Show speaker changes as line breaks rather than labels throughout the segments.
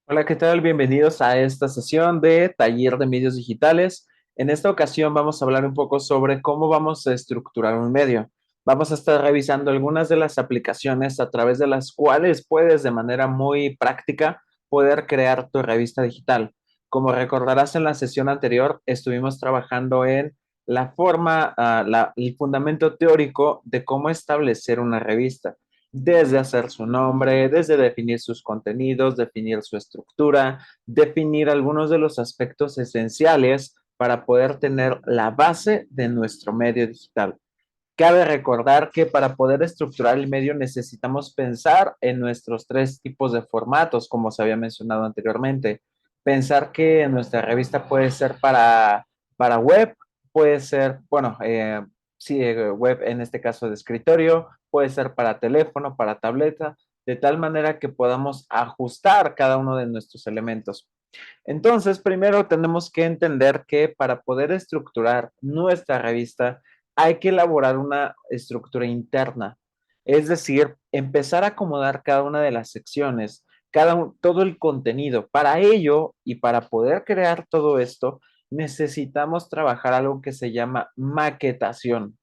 Hola, ¿qué tal? Bienvenidos a esta sesión de Taller de Medios Digitales. En esta ocasión vamos a hablar un poco sobre cómo vamos a estructurar un medio. Vamos a estar revisando algunas de las aplicaciones a través de las cuales puedes de manera muy práctica poder crear tu revista digital. Como recordarás en la sesión anterior, estuvimos trabajando en la forma, el fundamento teórico de cómo establecer una revista desde hacer su nombre, desde definir sus contenidos, definir su estructura, definir algunos de los aspectos esenciales para poder tener la base de nuestro medio digital. Cabe recordar que para poder estructurar el medio necesitamos pensar en nuestros tres tipos de formatos, como se había mencionado anteriormente. Pensar que nuestra revista puede ser para web, puede ser, bueno, sí, web en este caso de escritorio, puede ser para teléfono, para tableta, de tal manera que podamos ajustar cada uno de nuestros elementos. Entonces, primero tenemos que entender que para poder estructurar nuestra revista hay que elaborar una estructura interna, es decir, empezar a acomodar cada una de las secciones, todo el contenido. Para ello y para poder crear todo esto, necesitamos trabajar algo que se llama maquetación.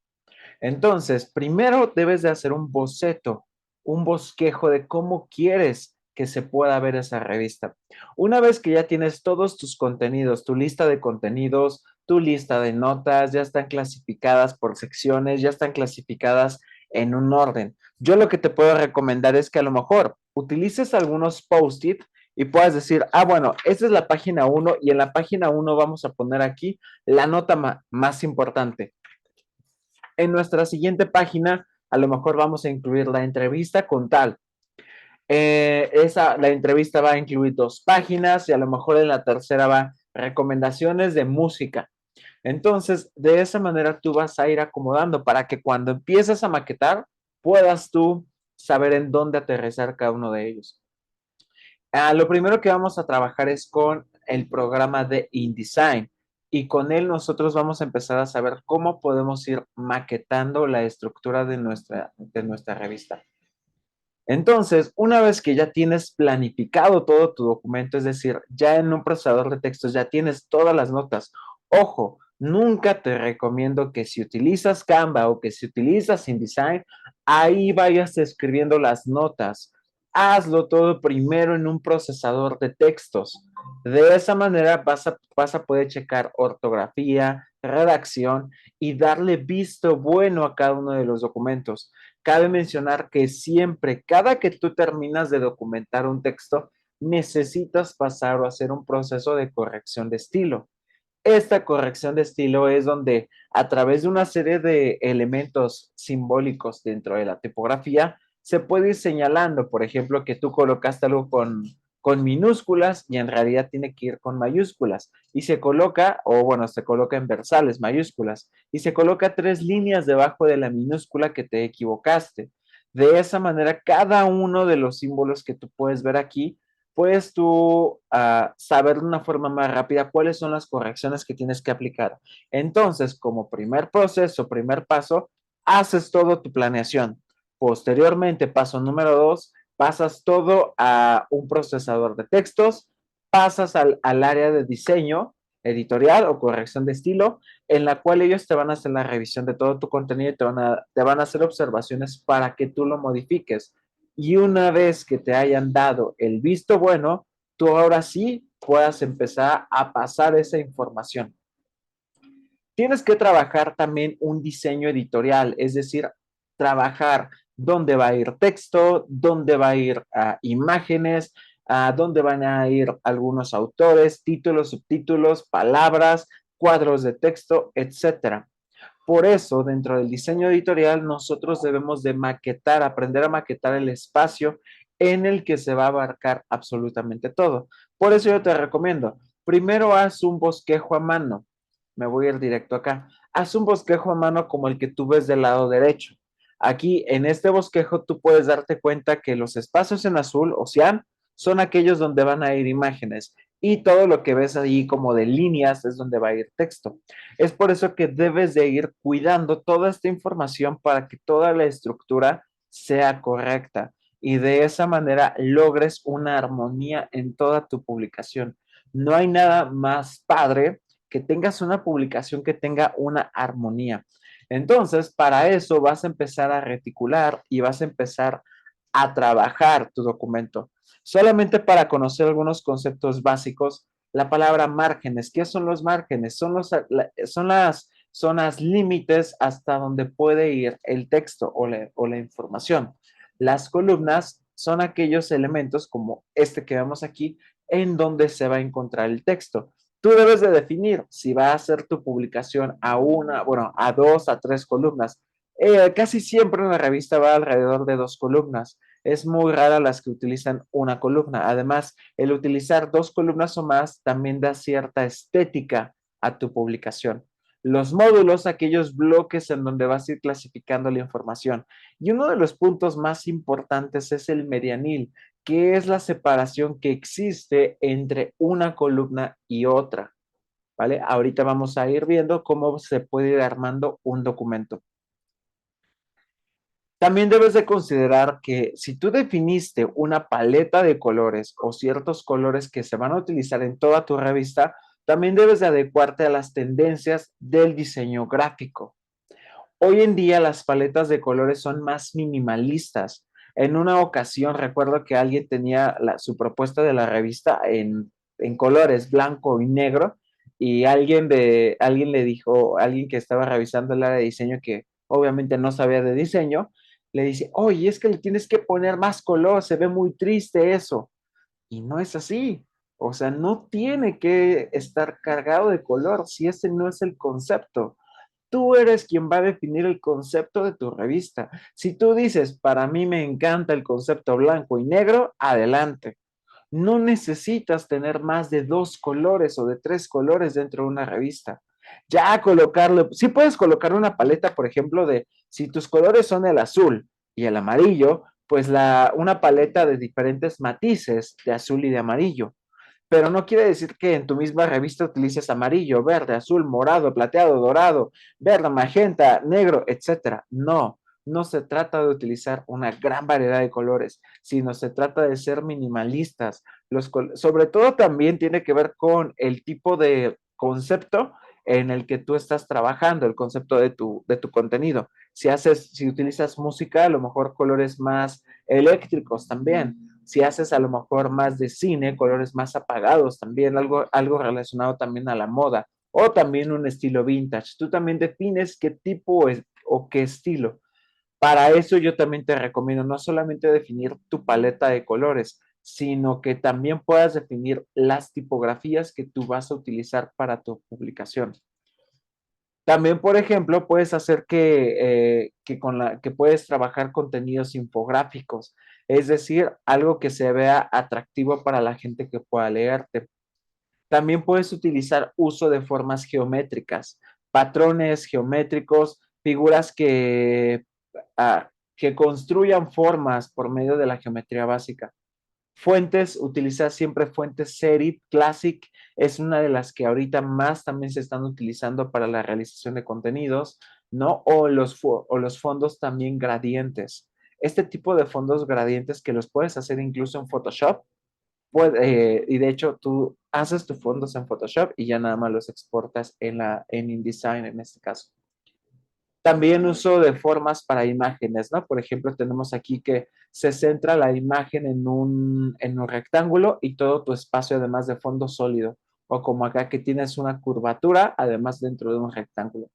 Entonces, primero debes de hacer un boceto, un bosquejo de cómo quieres que se pueda ver esa revista. Una vez que ya tienes todos tus contenidos, tu lista de contenidos, tu lista de notas, ya están clasificadas por secciones, ya están clasificadas en un orden. Yo lo que te puedo recomendar es que a lo mejor utilices algunos post-it y puedas decir, bueno, esta es la página uno y en la página uno vamos a poner aquí la nota más importante. En nuestra siguiente página, a lo mejor vamos a incluir la entrevista con tal. La entrevista va a incluir dos páginas y a lo mejor en la tercera va recomendaciones de música. Entonces, de esa manera tú vas a ir acomodando para que cuando empieces a maquetar, puedas tú saber en dónde aterrizar cada uno de ellos. Lo primero que vamos a trabajar es con el programa de InDesign y con él nosotros vamos a empezar a saber cómo podemos ir maquetando la estructura de nuestra revista. Entonces, una vez que ya tienes planificado todo tu documento, es decir, ya en un procesador de textos ya tienes todas las notas. Ojo, nunca te recomiendo que si utilizas Canva o que si utilizas InDesign, ahí vayas escribiendo las notas. Hazlo todo primero en un procesador de textos. De esa manera vas a poder checar ortografía, redacción y darle visto bueno a cada uno de los documentos. Cabe mencionar que siempre, cada que tú terminas de documentar un texto, necesitas pasar o hacer un proceso de corrección de estilo. Esta corrección de estilo es donde a través de una serie de elementos simbólicos dentro de la tipografía se puede ir señalando, por ejemplo, que tú colocaste algo con minúsculas y en realidad tiene que ir con mayúsculas y se coloca, o bueno, se coloca en versales mayúsculas y se coloca tres líneas debajo de la minúscula que te equivocaste. De esa manera, cada uno de los símbolos que tú puedes ver aquí puedes tú saber de una forma más rápida cuáles son las correcciones que tienes que aplicar. Entonces, como primer proceso, primer paso, haces todo tu planeación. Posteriormente, paso número dos, pasas todo a un procesador de textos, pasas al área de diseño editorial o corrección de estilo, en la cual ellos te van a hacer la revisión de todo tu contenido y te van a hacer observaciones para que tú lo modifiques. Y una vez que te hayan dado el visto bueno, tú ahora sí puedas empezar a pasar esa información. Tienes que trabajar también un diseño editorial, es decir, trabajar dónde va a ir texto, dónde va a ir imágenes, dónde van a ir algunos autores, títulos, subtítulos, palabras, cuadros de texto, etcétera. Por eso, dentro del diseño editorial, nosotros debemos de maquetar, aprender a maquetar el espacio en el que se va a abarcar absolutamente todo. Por eso yo te recomiendo, primero haz un bosquejo a mano. Me voy a ir directo acá. Haz un bosquejo a mano como el que tú ves del lado derecho. Aquí, en este bosquejo, tú puedes darte cuenta que los espacios en azul o cian son aquellos donde van a ir imágenes y todo lo que ves ahí como de líneas es donde va a ir texto. Es por eso que debes de ir cuidando toda esta información para que toda la estructura sea correcta. y de esa manera logres una armonía en toda tu publicación. No hay nada más padre que tengas una publicación que tenga una armonía. Entonces, para eso vas a empezar a reticular y vas a empezar a trabajar tu documento. Solamente para conocer algunos conceptos básicos, la palabra márgenes. ¿Qué son los márgenes? Son las zonas límites hasta donde puede ir el texto o la información. Las columnas son aquellos elementos como este que vemos aquí en donde se va a encontrar el texto. Tú debes de definir si va a ser tu publicación a una, bueno, a dos, a tres columnas. Casi siempre una revista va alrededor de dos columnas. Es muy rara las que utilizan una columna. Además, el utilizar dos columnas o más también da cierta estética a tu publicación. Los módulos, aquellos bloques en donde vas a ir clasificando la información. Y uno de los puntos más importantes es el medianil, que es la separación que existe entre una columna y otra. ¿Vale? Ahorita vamos a ir viendo cómo se puede ir armando un documento. También debes de considerar que si tú definiste una paleta de colores o ciertos colores que se van a utilizar en toda tu revista, también debes de adecuarte a las tendencias del diseño gráfico. Hoy en día las paletas de colores son más minimalistas. En una ocasión recuerdo que alguien tenía su propuesta de la revista en colores blanco y negro y alguien le dijo, alguien que estaba revisando el área de diseño que obviamente no sabía de diseño, le dice, oye, es que le tienes que poner más color, se ve muy triste eso. Y no es así. O sea, no tiene que estar cargado de color si ese no es el concepto. Tú eres quien va a definir el concepto de tu revista. Si tú dices, para mí me encanta el concepto blanco y negro, adelante. No necesitas tener más de dos colores o de tres colores dentro de una revista. Ya colocarlo, sí puedes colocar una paleta, por ejemplo, de si tus colores son el azul y el amarillo, pues una paleta de diferentes matices de azul y de amarillo, pero no quiere decir que en tu misma revista utilices amarillo, verde, azul, morado, plateado, dorado, verde, magenta, negro, etcétera. No, no se trata de utilizar una gran variedad de colores, sino se trata de ser minimalistas. Sobre todo también tiene que ver con el tipo de concepto en el que tú estás trabajando, el concepto de tu contenido. Si utilizas música, a lo mejor colores más eléctricos también. Si haces a lo mejor más de cine, colores más apagados también, algo relacionado también a la moda, o también un estilo vintage. Tú también defines qué tipo es, o qué estilo. Para eso yo también te recomiendo no solamente definir tu paleta de colores, sino que también puedas definir las tipografías que tú vas a utilizar para tu publicación. También, por ejemplo, puedes hacer que puedes trabajar contenidos infográficos, es decir, algo que se vea atractivo para la gente que pueda leerte. También puedes utilizar uso de formas geométricas, patrones geométricos, figuras que construyan formas por medio de la geometría básica. Fuentes, utiliza siempre fuentes Serif Classic, es una de las que ahorita más también se están utilizando para la realización de contenidos, ¿no? O los fondos también gradientes. Este tipo de fondos gradientes que los puedes hacer incluso en Photoshop, y de hecho tú haces tus fondos en Photoshop y ya nada más los exportas en InDesign en este caso. También uso de formas para imágenes, ¿no? Por ejemplo, tenemos aquí que se centra la imagen en un rectángulo y todo tu espacio además de fondo sólido. O como acá que tienes una curvatura además dentro de un rectángulo.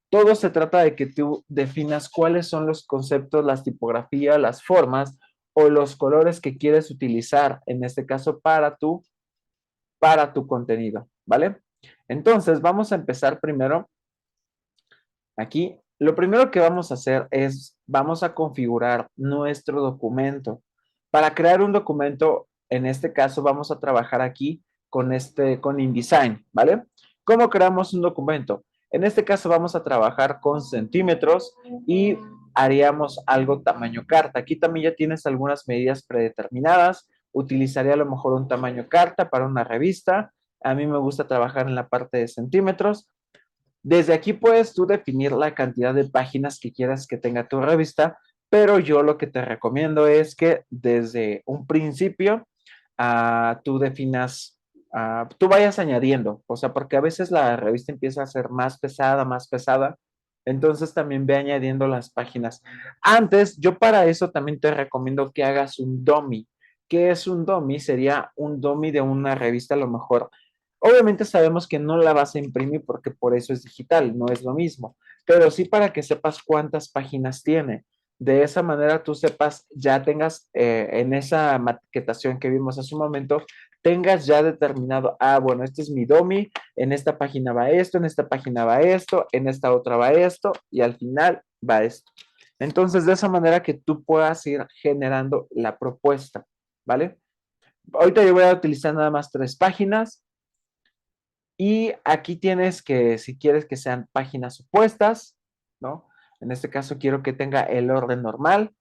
Todo se trata de que tú definas cuáles son los conceptos, las tipografías, las formas o los colores que quieres utilizar, en este caso para tu contenido, ¿vale? Entonces, vamos a empezar primero aquí. Lo primero que vamos a hacer es, vamos a configurar nuestro documento. Para crear un documento, en este caso, vamos a trabajar aquí con InDesign, ¿vale? ¿Cómo creamos un documento? En este caso vamos a trabajar con centímetros y haríamos algo tamaño carta. Aquí también ya tienes algunas medidas predeterminadas. Utilizaría a lo mejor un tamaño carta para una revista. A mí me gusta trabajar en la parte de centímetros. Desde aquí puedes tú definir la cantidad de páginas que quieras que tenga tu revista, pero yo lo que te recomiendo es que desde un principio tú definas, tú vayas añadiendo, o sea, porque a veces la revista empieza a ser más pesada, entonces también ve añadiendo las páginas. Antes, yo para eso también te recomiendo que hagas un dummy. ¿Qué es un dummy? Sería un dummy de una revista a lo mejor. Obviamente sabemos que no la vas a imprimir porque por eso es digital, no es lo mismo, pero sí para que sepas cuántas páginas tiene. De esa manera tú sepas, ya tengas en esa maquetación que vimos hace un momento, tengas ya determinado, bueno, este es mi DOMI, en esta página va esto, en esta página va esto, en esta otra va esto, y al final va esto. Entonces, de esa manera que tú puedas ir generando la propuesta, ¿vale? Ahorita yo voy a utilizar nada más 3 páginas y aquí tienes que, si quieres que sean páginas opuestas, ¿no? En este caso quiero que tenga el orden normal.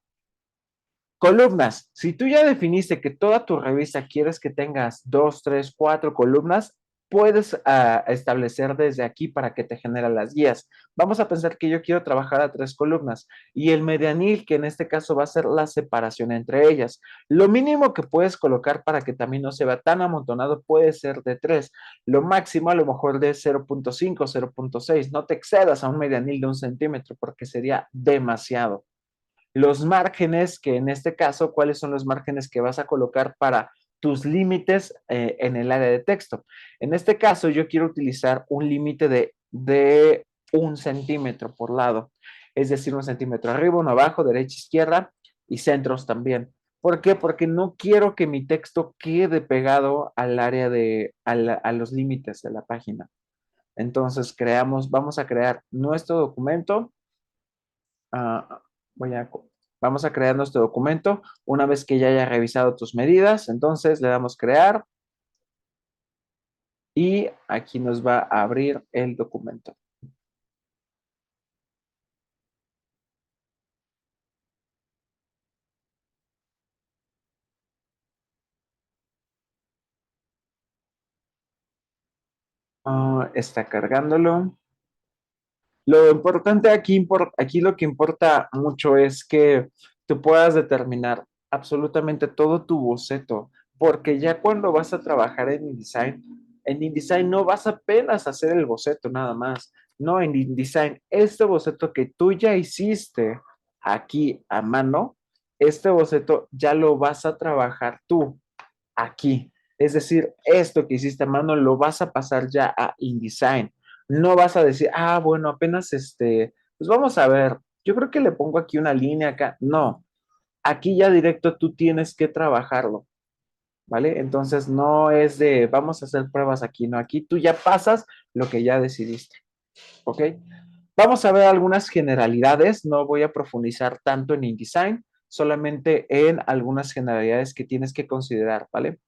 Columnas. Si tú ya definiste que toda tu revista quieres que tengas 2, 3, 4 columnas, puedes establecer desde aquí para que te genere las guías. Vamos a pensar que yo quiero trabajar a 3 columnas y el medianil, que en este caso va a ser la separación entre ellas. Lo mínimo que puedes colocar para que también no se vea tan amontonado puede ser de 3. Lo máximo a lo mejor de 0.5, 0.6. No te excedas a un medianil de 1 centímetro porque sería demasiado. Los márgenes, que en este caso, ¿cuáles son los márgenes que vas a colocar para tus límites en el área de texto? En este caso, yo quiero utilizar un límite de 1 centímetro por lado, es decir, 1 centímetro arriba, uno abajo, derecha, izquierda y centros también. ¿Por qué? Porque no quiero que mi texto quede pegado al área a los límites de la página. Entonces, vamos a crear nuestro documento. Ah, voy a, vamos a crear nuestro documento. Una vez que ya haya revisado tus medidas, entonces le damos crear y aquí nos va a abrir el documento. Está cargándolo. Lo importante aquí lo que importa mucho es que tú puedas determinar absolutamente todo tu boceto, porque ya cuando vas a trabajar en InDesign no vas apenas a hacer el boceto nada más. No, en InDesign, este boceto que tú ya hiciste aquí a mano, este boceto ya lo vas a trabajar tú aquí. Es decir, esto que hiciste a mano lo vas a pasar ya a InDesign. No vas a decir, bueno, apenas pues vamos a ver, yo creo que le pongo aquí una línea acá. No, aquí ya directo tú tienes que trabajarlo, ¿vale? Entonces no es de, vamos a hacer pruebas aquí, no, aquí tú ya pasas lo que ya decidiste, ¿ok? Vamos a ver algunas generalidades, no voy a profundizar tanto en InDesign, solamente en algunas generalidades que tienes que considerar, ¿vale?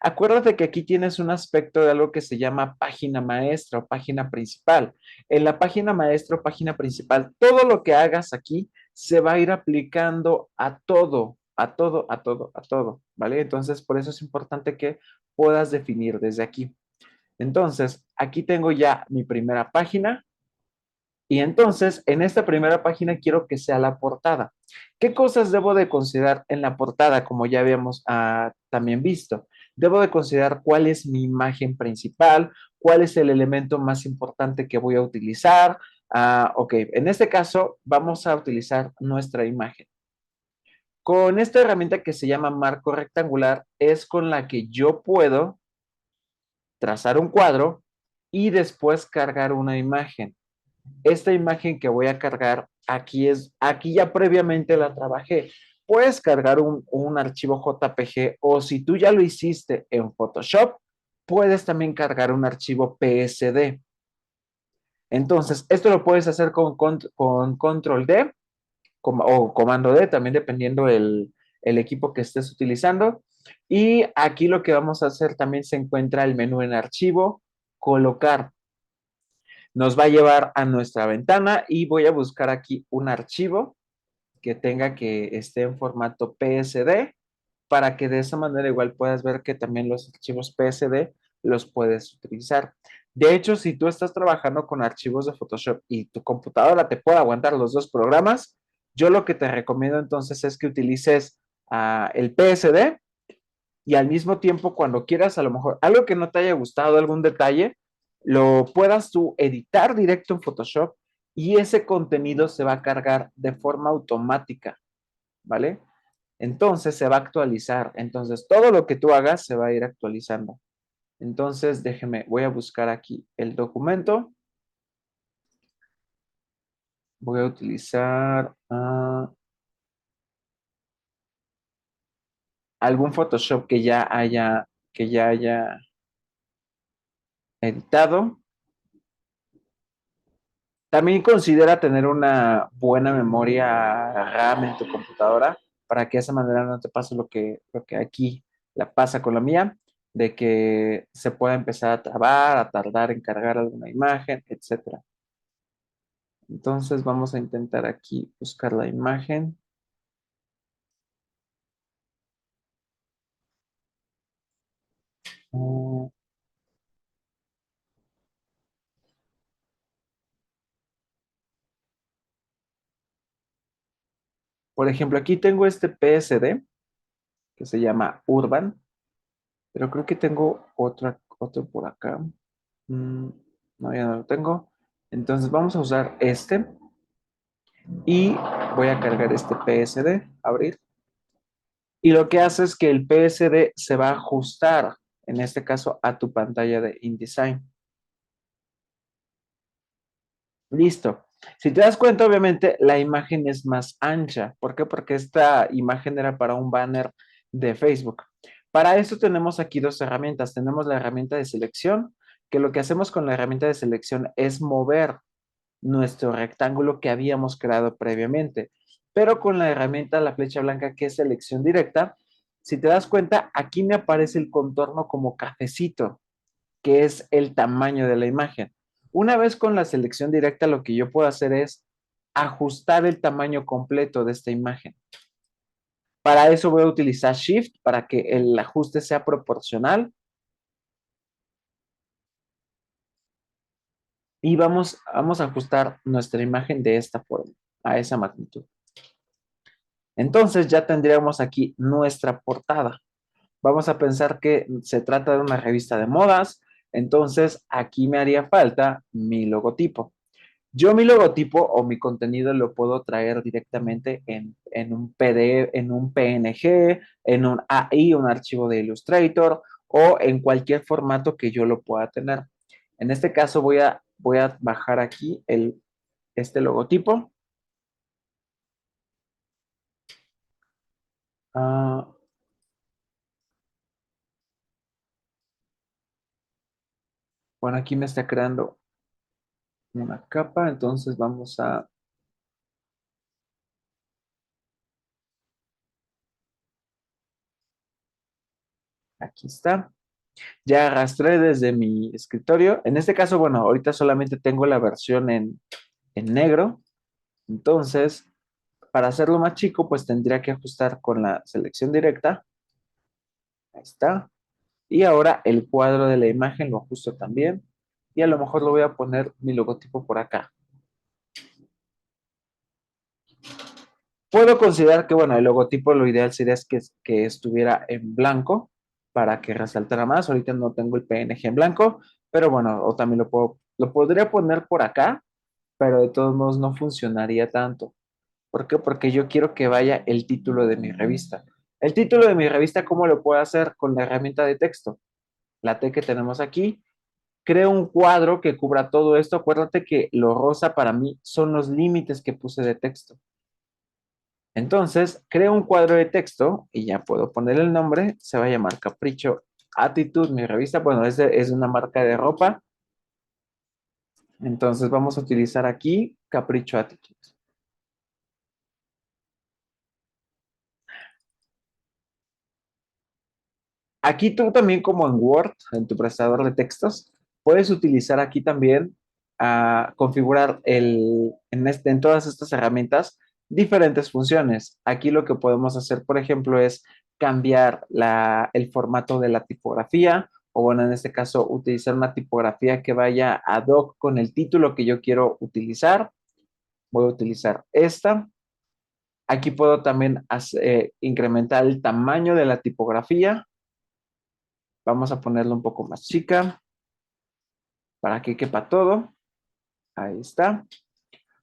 Acuérdate que aquí tienes un aspecto de algo que se llama página maestra o página principal. En la página maestra o página principal, todo lo que hagas aquí se va a ir aplicando a todo, a todo, a todo, a todo, ¿vale? Entonces, por eso es importante que puedas definir desde aquí. Entonces, aquí tengo ya mi primera página. Y entonces, en esta primera página quiero que sea la portada. ¿Qué cosas debo de considerar en la portada, como ya habíamos también visto? Debo de considerar cuál es mi imagen principal, cuál es el elemento más importante que voy a utilizar. Ok, en este caso vamos a utilizar nuestra imagen. Con esta herramienta que se llama marco rectangular es con la que yo puedo trazar un cuadro y después cargar una imagen. Esta imagen que voy a cargar aquí ya previamente la trabajé. Puedes cargar un archivo JPG o si tú ya lo hiciste en Photoshop, puedes también cargar un archivo PSD. Entonces, esto lo puedes hacer con Control D o Comando D, también dependiendo el equipo que estés utilizando. Y aquí lo que vamos a hacer también se encuentra el menú en archivo, colocar. Nos va a llevar a nuestra ventana y voy a buscar aquí un archivo que esté en formato PSD para que de esa manera igual puedas ver que también los archivos PSD los puedes utilizar. De hecho, si tú estás trabajando con archivos de Photoshop y tu computadora te puede aguantar los 2 programas, Yo lo que te recomiendo entonces es que utilices el PSD y al mismo tiempo cuando quieras a lo mejor algo que no te haya gustado, algún detalle, lo puedas tú editar directo en Photoshop y ese contenido se va a cargar de forma automática, ¿vale? Entonces se va a actualizar. Entonces todo lo que tú hagas se va a ir actualizando. Entonces déjeme, voy a buscar aquí el documento. Voy a utilizar algún Photoshop que ya haya editado. También considera tener una buena memoria RAM en tu computadora para que de esa manera no te pase lo que aquí la pasa con la mía, de que se pueda empezar a trabar, a tardar en cargar alguna imagen, etcétera. Entonces vamos a intentar aquí buscar la imagen. Mm, Por ejemplo, aquí tengo este PSD que se llama Urban, pero creo que tengo otro por acá. Mm, no, ya no lo tengo. Entonces vamos a usar este y voy a cargar este PSD, abrir. Y lo que hace es que el PSD se va a ajustar, en este caso, a tu pantalla de InDesign. Listo. Si te das cuenta, obviamente la imagen es más ancha. ¿Por qué? Porque esta imagen era para un banner de Facebook. Para eso tenemos aquí dos herramientas. Tenemos la herramienta de selección, que lo que hacemos con la herramienta de selección es mover nuestro rectángulo que habíamos creado previamente. Pero con la herramienta, la flecha blanca, que es selección directa, si te das cuenta, aquí me aparece el contorno como cafecito, que es el tamaño de la imagen. Una vez con la selección directa, lo que yo puedo hacer es ajustar el tamaño completo de esta imagen. Para eso voy a utilizar Shift para que el ajuste sea proporcional y vamos a ajustar nuestra imagen de esta forma, a esa magnitud. Entonces ya tendríamos aquí nuestra portada. Vamos a pensar que se trata de una revista de modas, entonces aquí me haría falta mi logotipo. Yo mi logotipo o mi contenido lo puedo traer directamente en un PDF, en un PNG, en un AI, un archivo de Illustrator o en cualquier formato que yo lo pueda tener. En este caso voy a bajar aquí este logotipo. Ah, bueno, aquí me está creando una capa, entonces vamos a, aquí está. Ya arrastré desde mi escritorio. En este caso, bueno, ahorita solamente tengo la versión en negro. Entonces, para hacerlo más chico, pues tendría que ajustar con la selección directa. Ahí está. Y ahora el cuadro de la imagen lo ajusto también. Y a lo mejor lo voy a poner mi logotipo por acá. Puedo considerar que, bueno, el logotipo lo ideal sería que estuviera en blanco para que resaltara más. Ahorita no tengo el PNG en blanco, pero bueno, o también lo podría poner por acá, pero de todos modos no funcionaría tanto. ¿Por qué? Porque yo quiero que vaya el título de mi revista. El título de mi revista, ¿cómo lo puedo hacer? Con la herramienta de texto. La T que tenemos aquí. Creo un cuadro que cubra todo esto. Acuérdate que lo rosa para mí son los límites que puse de texto. Entonces, creo un cuadro de texto y ya puedo poner el nombre. Se va a llamar Capricho Attitude, mi revista. Bueno, es una marca de ropa. Entonces, vamos a utilizar aquí Capricho Attitude. Aquí tú también como en Word, en tu procesador de textos, puedes utilizar aquí también configurar en todas estas herramientas diferentes funciones. Aquí lo que podemos hacer, por ejemplo, es cambiar el formato de la tipografía o bueno, en este caso, utilizar una tipografía que vaya ad hoc con el título que yo quiero utilizar. Voy a utilizar esta. Aquí puedo también incrementar el tamaño de la tipografía. Vamos a ponerlo un poco más chica para que quepa todo. Ahí está.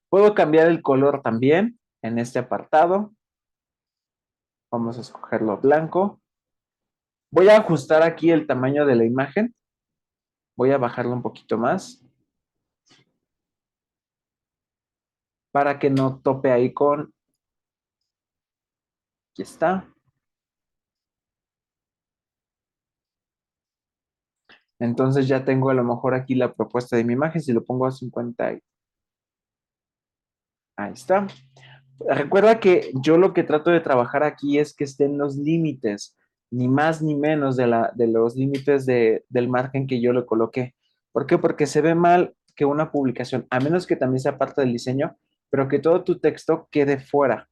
Puedo cambiar el color también en este apartado. Vamos a escogerlo blanco. Voy a ajustar aquí el tamaño de la imagen. Voy a bajarlo un poquito más para que no tope ahí con... Aquí está. Entonces ya tengo a lo mejor aquí la propuesta de mi imagen. Si lo pongo a 50, ahí está. Recuerda que yo lo que trato de trabajar aquí es que estén los límites, ni más ni menos de los límites del margen que yo le coloqué. ¿Por qué? Porque se ve mal que una publicación, a menos que también sea parte del diseño, pero que todo tu texto quede fuera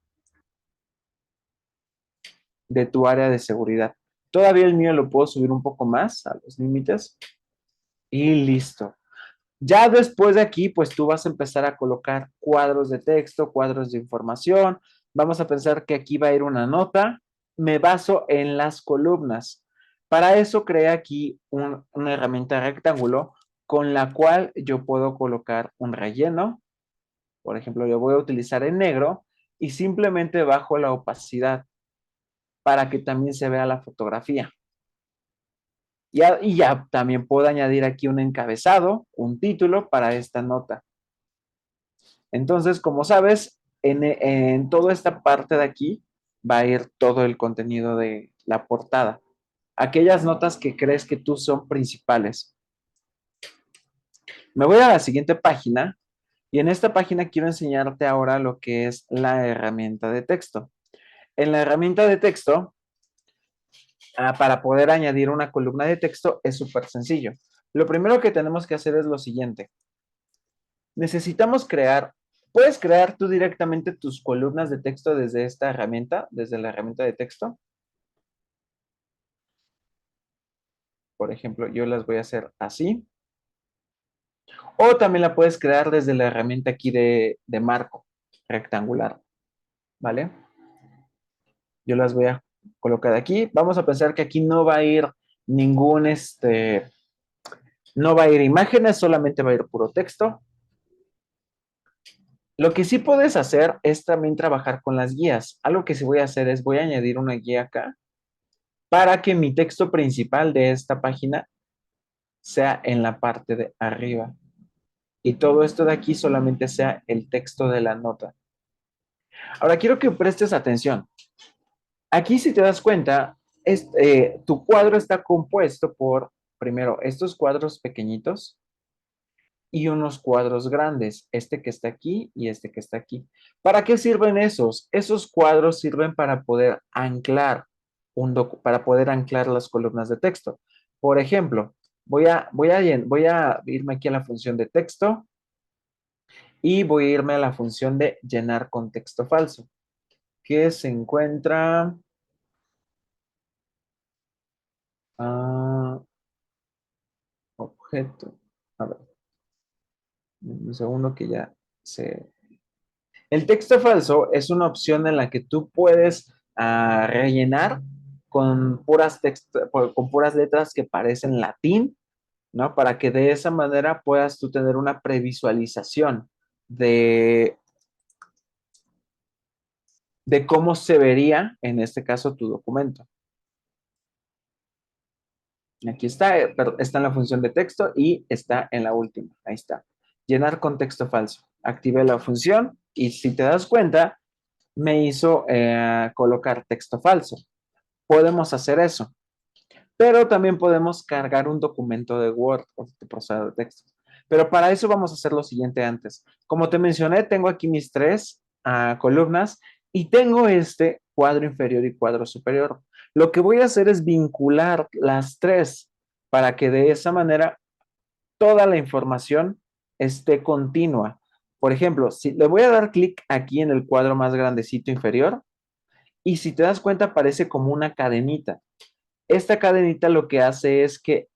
de tu área de seguridad. Todavía el mío lo puedo subir un poco más a los límites y listo. Ya después de aquí, pues tú vas a empezar a colocar cuadros de texto, cuadros de información. Vamos a pensar que aquí va a ir una nota. Me baso en las columnas. Para eso creé aquí una herramienta rectángulo con la cual yo puedo colocar un relleno. Por ejemplo, yo voy a utilizar en negro y simplemente bajo la opacidad para que también se vea la fotografía. Y ya también puedo añadir aquí un encabezado, un título para esta nota. Entonces, como sabes, en toda esta parte de aquí va a ir todo el contenido de la portada. Aquellas notas que crees que tú son principales. Me voy a la siguiente página y en esta página quiero enseñarte ahora lo que es la herramienta de texto. En la herramienta de texto, para poder añadir una columna de texto es súper sencillo. Lo primero que tenemos que hacer es lo siguiente. Necesitamos crear, puedes crear tú directamente tus columnas de texto desde esta herramienta, desde la herramienta de texto. Por ejemplo, yo las voy a hacer así. O también la puedes crear desde la herramienta aquí de marco rectangular, ¿vale? Yo las voy a colocar aquí. Vamos a pensar que aquí no va a ir ningún, no va a ir imágenes, solamente va a ir puro texto. Lo que sí puedes hacer es también trabajar con las guías. Algo que sí voy a hacer es voy a añadir una guía acá para que mi texto principal de esta página sea en la parte de arriba. Y todo esto de aquí solamente sea el texto de la nota. Ahora quiero que prestes atención. Aquí, si te das cuenta, tu cuadro está compuesto por, primero, estos cuadros pequeñitos y unos cuadros grandes, este que está aquí y este que está aquí. ¿Para qué sirven esos? Esos cuadros sirven para poder anclar para poder anclar las columnas de texto. Por ejemplo, voy a irme aquí a la función de texto y voy a irme a la función de llenar con texto falso, que se encuentra objeto. A ver, un segundo que ya se... El texto falso es una opción en la que tú puedes rellenar con puras letras que parecen latín, ¿no? Para que de esa manera puedas tú tener una previsualización de, de cómo se vería, en este caso, tu documento. Aquí está, pero está en la función de texto y está en la última. Ahí está. Llenar con texto falso. Activé la función y si te das cuenta, me hizo colocar texto falso. Podemos hacer eso, pero también podemos cargar un documento de Word o de procesador de texto. Pero para eso vamos a hacer lo siguiente antes. Como te mencioné, tengo aquí mis tres columnas y tengo este cuadro inferior y cuadro superior. Lo que voy a hacer es vincular las tres para que de esa manera toda la información esté continua. Por ejemplo, si le voy a dar clic aquí en el cuadro más grandecito inferior y si te das cuenta aparece como una cadenita. Esta cadenita lo que hace es que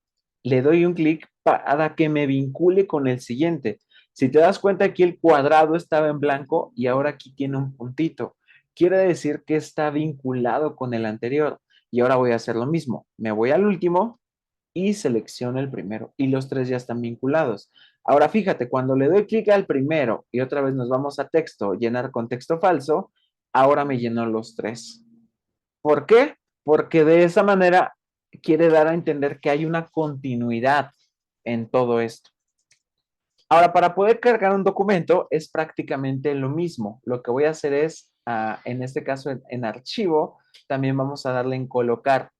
le doy un clic para que me vincule con el siguiente. Si te das cuenta, aquí el cuadrado estaba en blanco y ahora aquí tiene un puntito. quiere decir que está vinculado con el anterior. Y ahora voy a hacer lo mismo. Me voy al último y selecciono el primero. Y los tres ya están vinculados. Ahora fíjate, cuando le doy clic al primero y otra vez nos vamos a texto, llenar con texto falso, ahora me llenó los tres. ¿Por qué? Porque de esa manera quiere dar a entender que hay una continuidad en todo esto. Ahora, para poder cargar un documento es prácticamente lo mismo. Lo que voy a hacer es, en este caso en archivo, también vamos a darle en colocar.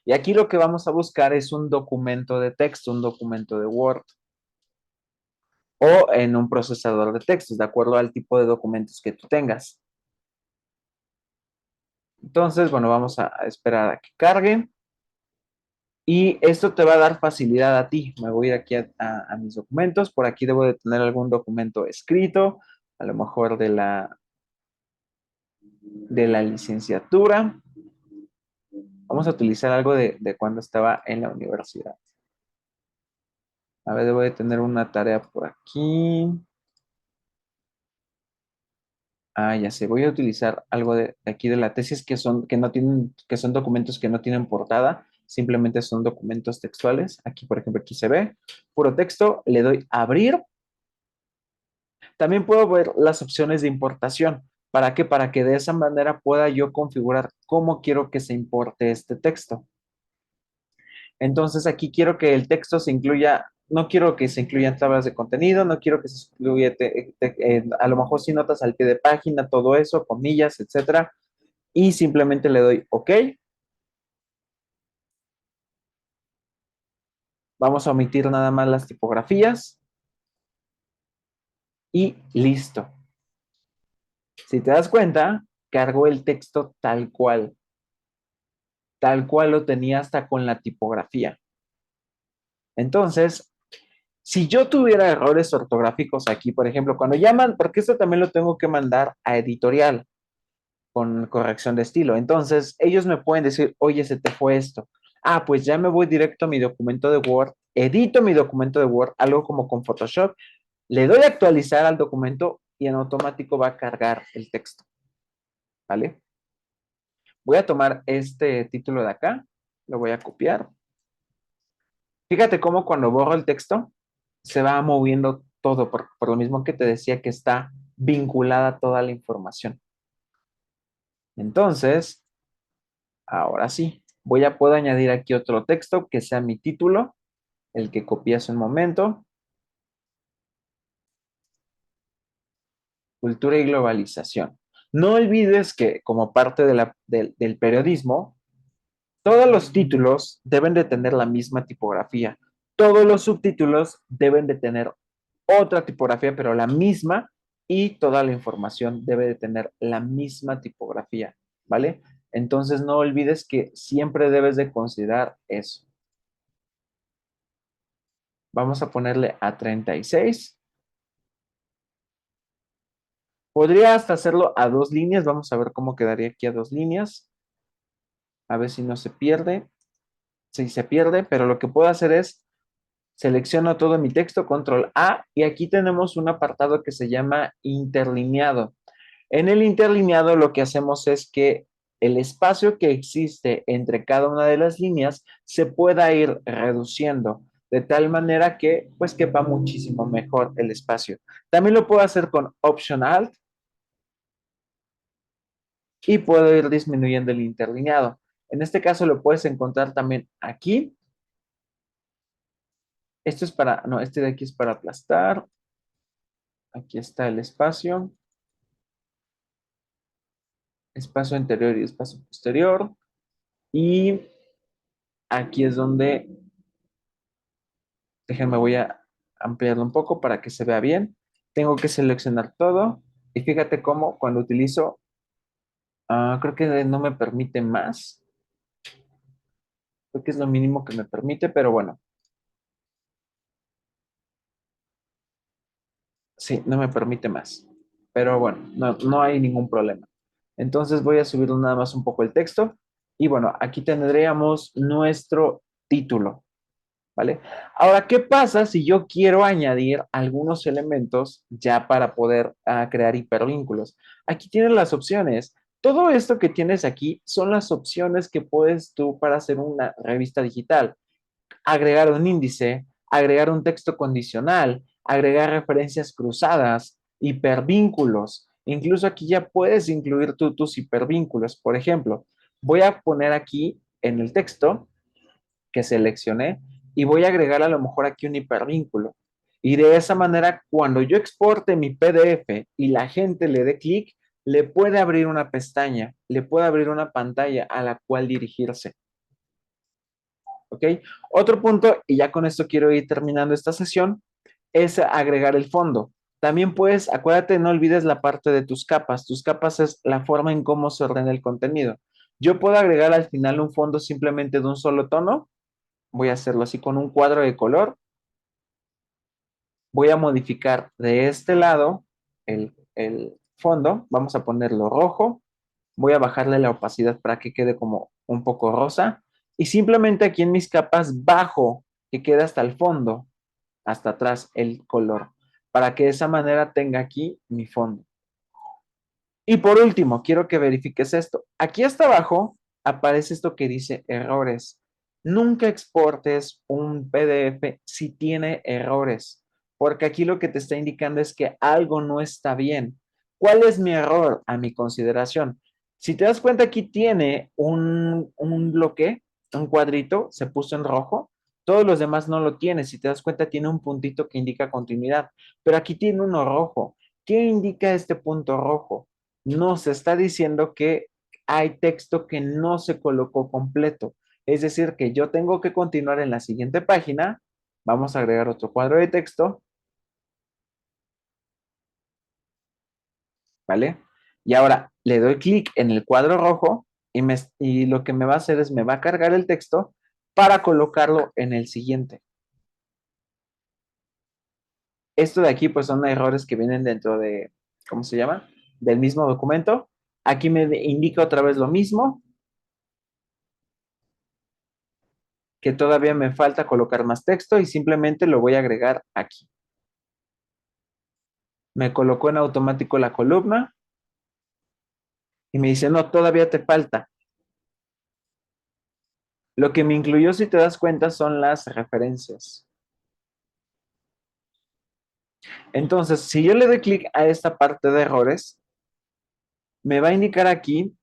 Y aquí lo que vamos a buscar es un documento de texto, un documento de Word o en un procesador de textos, de acuerdo al tipo de documentos que tú tengas. Entonces, bueno, vamos a esperar a que cargue. Y esto te va a dar facilidad a ti. Me voy a ir aquí a mis documentos. Por aquí debo de tener algún documento escrito, a lo mejor de la licenciatura. Vamos a utilizar algo de cuando estaba en la universidad. A ver, debo de tener una tarea por aquí. Ya sé, voy a utilizar algo de aquí de la tesis que son documentos que no tienen portada, simplemente son documentos textuales. Aquí, por ejemplo, aquí se ve puro texto, le doy a abrir. También puedo ver las opciones de importación. ¿Para qué? Para que de esa manera pueda yo configurar cómo quiero que se importe este texto. Entonces aquí quiero que el texto se incluya, no quiero que se incluyan tablas de contenido, no quiero que se incluya, a lo mejor si notas al pie de página, todo eso, comillas, etcétera. Y simplemente le doy OK. Vamos a omitir nada más las tipografías y listo. Si te das cuenta, cargó el texto tal cual lo tenía hasta con la tipografía. Entonces, si yo tuviera errores ortográficos aquí, por ejemplo, cuando llaman, porque esto también lo tengo que mandar a editorial con corrección de estilo. Entonces, ellos me pueden decir, oye, se te fue esto. Pues ya me voy directo a mi documento de Word, edito mi documento de Word, algo como con Photoshop, le doy a actualizar al documento y en automático va a cargar el texto. ¿Vale? Voy a tomar este título de acá, lo voy a copiar. Fíjate cómo cuando borro el texto se va moviendo todo, por lo mismo que te decía que está vinculada toda la información. Entonces, ahora sí, puedo añadir aquí otro texto que sea mi título, el que copié hace un momento. Cultura y globalización. No olvides que como parte del periodismo, todos los títulos deben de tener la misma tipografía. Todos los subtítulos deben de tener otra tipografía, pero la misma, y toda la información debe de tener la misma tipografía, ¿vale? Entonces no olvides que siempre debes de considerar eso. Vamos a ponerle a 36. Podría hasta hacerlo a 2 líneas. Vamos a ver cómo quedaría aquí a 2 líneas. A ver si no se pierde. Sí, se pierde, pero lo que puedo hacer es selecciono todo mi texto, control A, y aquí tenemos un apartado que se llama interlineado. En el interlineado lo que hacemos es que el espacio que existe entre cada una de las líneas se pueda ir reduciendo de tal manera que pues quepa muchísimo mejor el espacio. También lo puedo hacer con Option Alt y puedo ir disminuyendo el interlineado. En este caso lo puedes encontrar también aquí. Esto es para, no, este de aquí es para aplastar. Aquí está el espacio. Espacio anterior y espacio posterior. Y aquí es donde, déjenme, voy a ampliarlo un poco para que se vea bien. Tengo que seleccionar todo. Y fíjate cómo cuando utilizo, creo que no me permite más. Creo que es lo mínimo que me permite, pero bueno. Sí, no me permite más. Pero bueno, no hay ningún problema. Entonces voy a subir nada más un poco el texto. Y bueno, aquí tendríamos nuestro título. ¿vale? Ahora, ¿qué pasa si yo quiero añadir algunos elementos ya para poder crear hipervínculos? Aquí tienes las opciones. Todo esto que tienes aquí son las opciones que puedes tú para hacer una revista digital. Agregar un índice, agregar un texto condicional, agregar referencias cruzadas, hipervínculos. Incluso aquí ya puedes incluir tus hipervínculos. Por ejemplo, voy a poner aquí en el texto que seleccioné y voy a agregar a lo mejor aquí un hipervínculo. Y de esa manera, cuando yo exporte mi PDF y la gente le dé clic, le puede abrir una pestaña, le puede abrir una pantalla a la cual dirigirse. ¿Ok? Otro punto, y ya con esto quiero ir terminando esta sesión, es agregar el fondo. También puedes, acuérdate, no olvides la parte de tus capas. Tus capas es la forma en cómo se ordena el contenido. Yo puedo agregar al final un fondo simplemente de un solo tono. Voy a hacerlo así con un cuadro de color. Voy a modificar de este lado el fondo. Vamos a ponerlo rojo. Voy a bajarle la opacidad para que quede como un poco rosa. Y simplemente aquí en mis capas bajo, que quede hasta el fondo, hasta atrás el color, para que de esa manera tenga aquí mi fondo. Y por último, quiero que verifiques esto. Aquí hasta abajo aparece esto que dice errores. Nunca exportes un PDF si tiene errores, porque aquí lo que te está indicando es que algo no está bien. ¿Cuál es mi error a mi consideración? Si te das cuenta, aquí tiene un bloque, un cuadrito, se puso en rojo. Todos los demás no lo tiene. Si te das cuenta, tiene un puntito que indica continuidad, pero aquí tiene uno rojo. ¿Qué indica este punto rojo? Nos está diciendo que hay texto que no se colocó completo. Es decir, que yo tengo que continuar en la siguiente página. Vamos a agregar otro cuadro de texto, ¿vale? Y ahora le doy clic en el cuadro rojo y lo que me va a hacer es me va a cargar el texto para colocarlo en el siguiente. Esto de aquí pues son errores que vienen dentro de, ¿cómo se llama? Del mismo documento. Aquí me indica otra vez lo mismo, que todavía me falta colocar más texto y simplemente lo voy a agregar aquí. Me colocó en automático la columna y me dice, no, todavía te falta. Lo que me incluyó, si te das cuenta, son las referencias. Entonces, si yo le doy clic a esta parte de errores, me va a indicar aquí,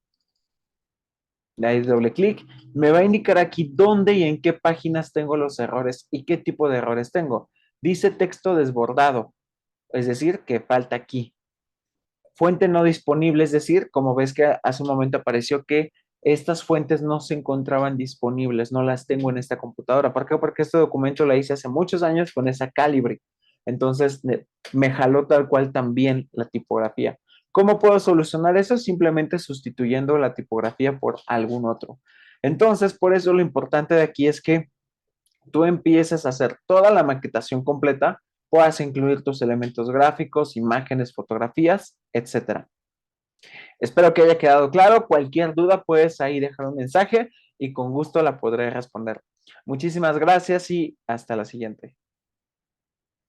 le doy doble clic, me va a indicar aquí dónde y en qué páginas tengo los errores y qué tipo de errores tengo. Dice texto desbordado, es decir, que falta aquí. Fuente no disponible, es decir, como ves que hace un momento apareció que estas fuentes no se encontraban disponibles, no las tengo en esta computadora. ¿Por qué? Porque este documento lo hice hace muchos años con esa Calibre. Entonces me jaló tal cual también la tipografía. ¿Cómo puedo solucionar eso? Simplemente sustituyendo la tipografía por algún otro. Entonces, por eso lo importante de aquí es que tú empieces a hacer toda la maquetación completa, puedas incluir tus elementos gráficos, imágenes, fotografías, etcétera. Espero que haya quedado claro. Cualquier duda puedes ahí dejar un mensaje y con gusto la podré responder. Muchísimas gracias y hasta la siguiente.